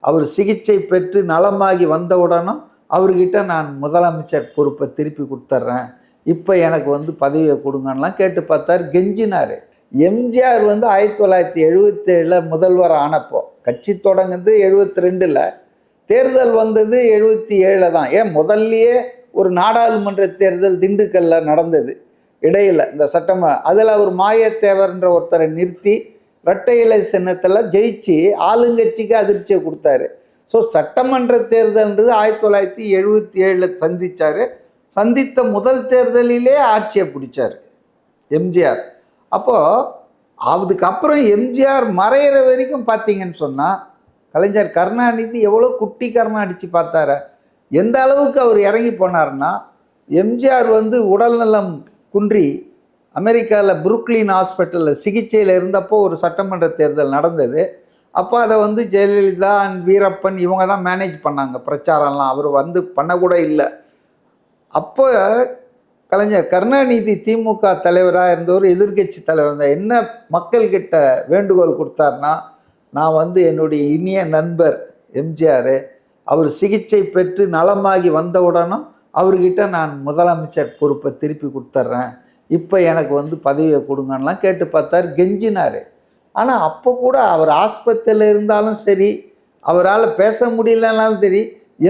அவர் சிகிச்சை பெற்று நலமாகி வந்தவுடனும் அவர்கிட்ட நான் முதலமைச்சர் பொறுப்பை திருப்பி கொடுத்துட்றேன், இப்போ எனக்கு வந்து பதவியை கொடுங்கன்னெலாம் கேட்டு பார்த்தார், கெஞ்சினார். எம்ஜிஆர் வந்து 1977 முதல்வர் ஆனப்போ, கட்சி தொடங்குது 72, தேர்தல் வந்தது 77 தான். ஏன் முதல்லையே ஒரு நாடாளுமன்ற தேர்தல் திண்டுக்கல்ல நடந்தது இடையில், இந்த அதில் அவர் மாயத்தேவர்ன்ற ஒருத்தரை நிறுத்தி இரட்டை இலை சின்னத்தில் ஜெயிச்சு ஆளுங்கட்சிக்கு அதிர்ச்சியை கொடுத்தாரு. ஸோ சட்டமன்ற தேர்தல்ன்றது 1977 சந்தித்தார். சந்தித்த முதல் தேர்தலிலே ஆட்சியை பிடிச்சார் எம்ஜிஆர். அப்போது அதுக்கப்புறம் எம்ஜிஆர் மறையிற வரைக்கும் பார்த்தீங்கன்னு சொன்னால் கலைஞர் கருணாநிதி எவ்வளோ குட்டி கருணா அடித்து பார்த்தார. எந்த அளவுக்கு அவர் இறங்கி போனார்னா, எம்ஜிஆர் வந்து உடல்நலம் குன்றி அமெரிக்காவில் புருக்லின் ஹாஸ்பிட்டலில் சிகிச்சையில் இருந்தப்போ ஒரு சட்டமன்ற தேர்தல் நடந்தது. அப்போ அதை வந்து ஜெயலலிதா அண்ட் வீரப்பன் இவங்க தான் மேனேஜ் பண்ணாங்க பிரச்சாரம்லாம், அவர் வந்து பண்ணக்கூட இல்லை. அப்போ கலைஞர் கருணாநிதி திமுக தலைவராக இருந்தவர், எதிர்கட்சி தலைவர் தான், என்ன மக்கள்கிட்ட வேண்டுகோள் கொடுத்தாருன்னா, நான் வந்து என்னுடைய இனிய நண்பர் எம்ஜிஆர் அவர் சிகிச்சை பெற்று நலமாகி வந்தவுடனும் அவர்கிட்ட நான் முதலமைச்சர் பொறுப்பை திருப்பி கொடுத்துட்றேன், இப்போ எனக்கு வந்து பதவியை கொடுங்கன்னெலாம் கேட்டு பார்த்தார், கெஞ்சினார். ஆனால் அப்போ கூட அவர் ஆஸ்பத்திரியில் இருந்தாலும் சரி, அவரால் பேச முடியலனாலும் சரி,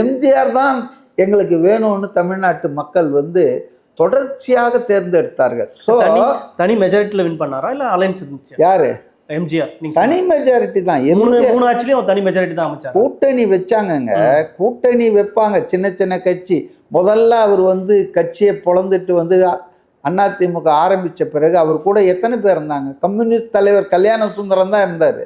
எம்ஜிஆர் தான் எங்களுக்கு வேணும்னு தமிழ்நாட்டு மக்கள் வந்து தொடர்ச்சியாக தேர்ந்தெடுத்தார்கள். ஸோ தனி மெஜாரிட்டியில் வின் பண்ணாரா இல்லை அலைன்ஸ் இருந்துச்சு? யார்? எம்ஜிஆர் தனி மெஜாரிட்டி தான். மூணு ஆட்சிலையும் தனி மெஜாரிட்டி தான் அமைச்சார். கூட்டணி வச்சாங்கங்க, கூட்டணி வைப்பாங்க சின்ன சின்ன கட்சி. முதல்ல அவர் வந்து கட்சியை பொழந்துட்டு வந்து அதிமுக ஆரம்பித்த பிறகு அவர் கூட எத்தனை பேர் இருந்தாங்க? கம்யூனிஸ்ட் தலைவர் கல்யாண சுந்தரம் தான் இருந்தார்.